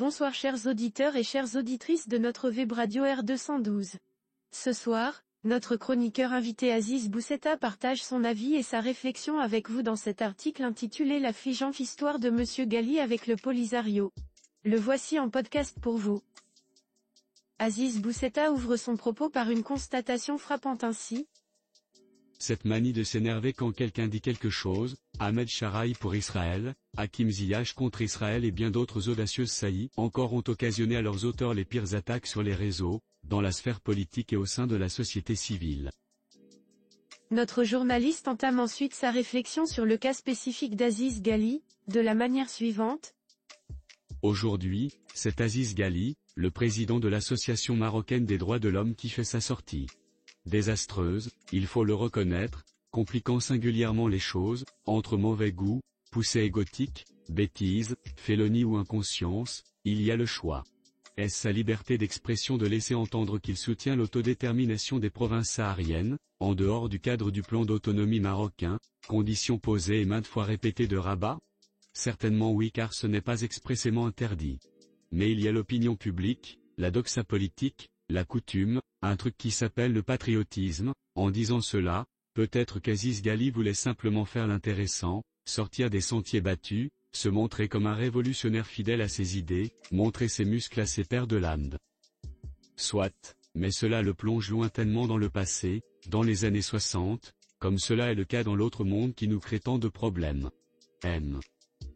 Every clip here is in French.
Bonsoir chers auditeurs et chères auditrices de notre web radio R212. Ce soir, notre chroniqueur invité Aziz Boussetta partage son avis et sa réflexion avec vous dans cet article intitulé L'affligeante histoire de Monsieur Ghali avec le Polisario. Le voici en podcast pour vous. Aziz Boussetta ouvre son propos par une constatation frappante ainsi. Cette manie de s'énerver quand quelqu'un dit quelque chose, Ahmed Sharaï pour Israël, Hakim Ziyech contre Israël et bien d'autres audacieuses saillies encore ont occasionné à leurs auteurs les pires attaques sur les réseaux, dans la sphère politique et au sein de la société civile. Notre journaliste entame ensuite sa réflexion sur le cas spécifique d'Aziz Ghali, de la manière suivante. Aujourd'hui, c'est Aziz Ghali, le président de l'Association marocaine des droits de l'homme qui fait sa sortie. Désastreuse, il faut le reconnaître, compliquant singulièrement les choses, entre mauvais goût, poussée égotique, bêtise, félonie ou inconscience, il y a le choix. Est-ce sa liberté d'expression de laisser entendre qu'il soutient l'autodétermination des provinces sahariennes, en dehors du cadre du plan d'autonomie marocain, condition posée et maintes fois répétée de Rabat? Certainement oui, car ce n'est pas expressément interdit. Mais il y a l'opinion publique, la doxa politique, la coutume, un truc qui s'appelle le patriotisme. En disant cela, peut-être qu'Aziz Ghali voulait simplement faire l'intéressant, sortir des sentiers battus, se montrer comme un révolutionnaire fidèle à ses idées, montrer ses muscles à ses pairs de l'âme. Soit, mais cela le plonge lointainement dans le passé, dans les années 60, comme cela est le cas dans l'autre monde qui nous crée tant de problèmes.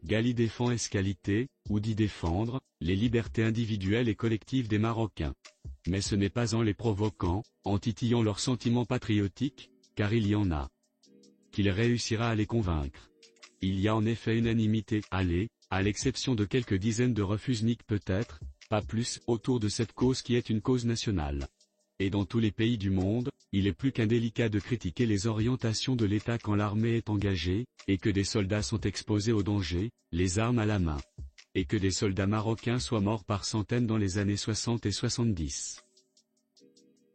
Ghali défend qualité, ou dit défendre, les libertés individuelles et collectives des Marocains. Mais ce n'est pas en les provoquant, en titillant leurs sentiments patriotiques, car il y en a, qu'il réussira à les convaincre. Il y a en effet unanimité, à l'exception de quelques dizaines de refusniks peut-être, pas plus, autour de cette cause qui est une cause nationale. Et dans tous les pays du monde, il est plus qu'indélicat de critiquer les orientations de l'État quand l'armée est engagée, et que des soldats sont exposés au danger, les armes à la main. Et que des soldats marocains soient morts par centaines dans les années 60 et 70.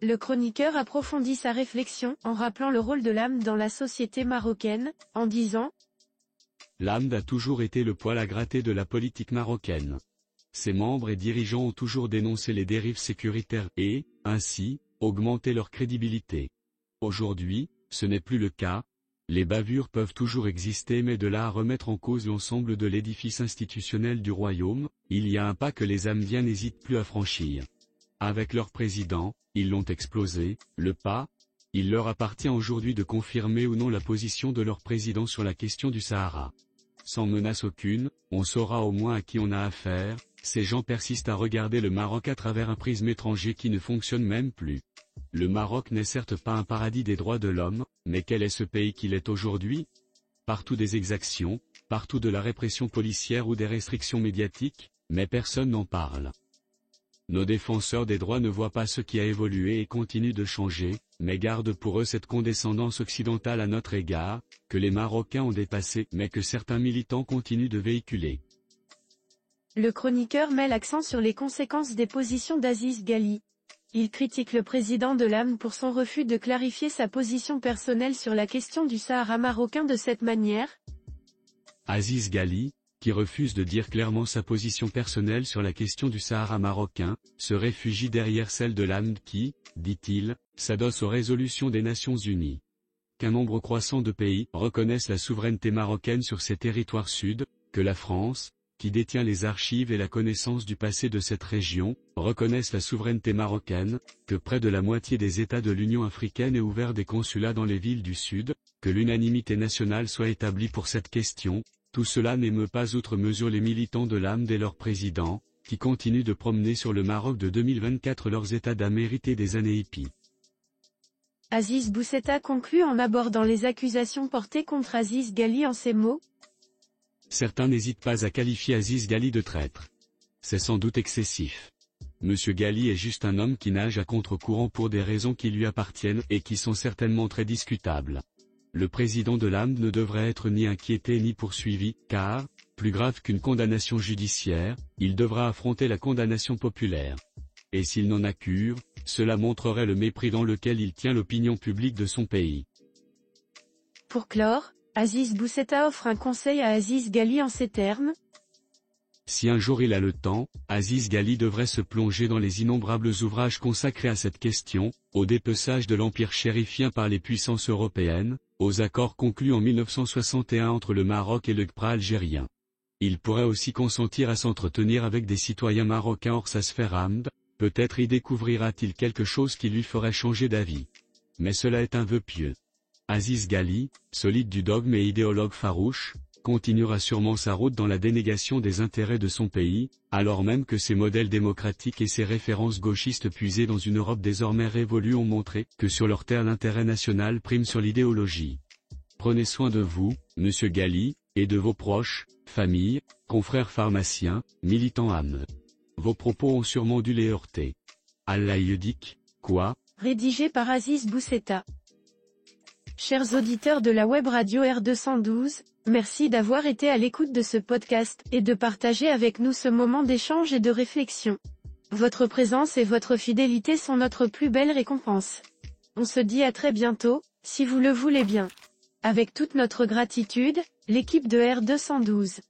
Le chroniqueur approfondit sa réflexion en rappelant le rôle de l'AMD dans la société marocaine, en disant « L'AMD a toujours été le poil à gratter de la politique marocaine. Ses membres et dirigeants ont toujours dénoncé les dérives sécuritaires et, ainsi, augmenté leur crédibilité. Aujourd'hui, ce n'est plus le cas. Les bavures peuvent toujours exister mais de là à remettre en cause l'ensemble de l'édifice institutionnel du royaume, il y a un pas que les Amdiens n'hésitent plus à franchir. Avec leur président, ils l'ont explosé, le pas. Il leur appartient aujourd'hui de confirmer ou non la position de leur président sur la question du Sahara. Sans menace aucune, on saura au moins à qui on a affaire. Ces gens persistent à regarder le Maroc à travers un prisme étranger qui ne fonctionne même plus. Le Maroc n'est certes pas un paradis des droits de l'homme, mais quel est ce pays qu'il est aujourd'hui? Partout des exactions, partout de la répression policière ou des restrictions médiatiques, mais personne n'en parle. Nos défenseurs des droits ne voient pas ce qui a évolué et continue de changer, mais gardent pour eux cette condescendance occidentale à notre égard, que les Marocains ont dépassée, mais que certains militants continuent de véhiculer. Le chroniqueur met l'accent sur les conséquences des positions d'Aziz Ghali. Il critique le président de l'AMD pour son refus de clarifier sa position personnelle sur la question du Sahara marocain de cette manière. Aziz Ghali, qui refuse de dire clairement sa position personnelle sur la question du Sahara marocain, se réfugie derrière celle de l'AMD qui, dit-il, s'adosse aux résolutions des Nations Unies. Qu'un nombre croissant de pays reconnaissent la souveraineté marocaine sur ces territoires sud, que la France, qui détient les archives et la connaissance du passé de cette région, reconnaissent la souveraineté marocaine, que près de la moitié des États de l'Union africaine aient ouvert des consulats dans les villes du Sud, que l'unanimité nationale soit établie pour cette question, tout cela n'émeut pas outre mesure les militants de l'AMD et leurs présidents, qui continuent de promener sur le Maroc de 2024 leurs états d'âme hérités des années épis. Aziz Boussetta conclut en abordant les accusations portées contre Aziz Ghali en ces mots. Certains n'hésitent pas à qualifier Aziz Ghali de traître. C'est sans doute excessif. Monsieur Ghali est juste un homme qui nage à contre-courant pour des raisons qui lui appartiennent et qui sont certainement très discutables. Le président de l'AMD ne devrait être ni inquiété ni poursuivi, car, plus grave qu'une condamnation judiciaire, il devra affronter la condamnation populaire. Et s'il n'en a cure, cela montrerait le mépris dans lequel il tient l'opinion publique de son pays. Pour clore, Aziz Boussetta offre un conseil à Aziz Ghali en ces termes. Si un jour il a le temps, Aziz Ghali devrait se plonger dans les innombrables ouvrages consacrés à cette question, au dépeçage de l'empire chérifien par les puissances européennes, aux accords conclus en 1961 entre le Maroc et le CPRA algérien. Il pourrait aussi consentir à s'entretenir avec des citoyens marocains hors sa sphère Hamd, peut-être y découvrira-t-il quelque chose qui lui ferait changer d'avis. Mais cela est un vœu pieux. Aziz Ghali, solide du dogme et idéologue farouche, continuera sûrement sa route dans la dénégation des intérêts de son pays, alors même que ses modèles démocratiques et ses références gauchistes puisées dans une Europe désormais révolue ont montré que sur leur terre l'intérêt national prime sur l'idéologie. Prenez soin de vous, monsieur Ghali, et de vos proches, familles, confrères pharmaciens, militants âmes. Vos propos ont sûrement dû les heurter. Allah yudik, quoi? Rédigé par Aziz Bousseta. Chers auditeurs de la web radio R212, merci d'avoir été à l'écoute de ce podcast et de partager avec nous ce moment d'échange et de réflexion. Votre présence et votre fidélité sont notre plus belle récompense. On se dit à très bientôt, si vous le voulez bien. Avec toute notre gratitude, l'équipe de R212.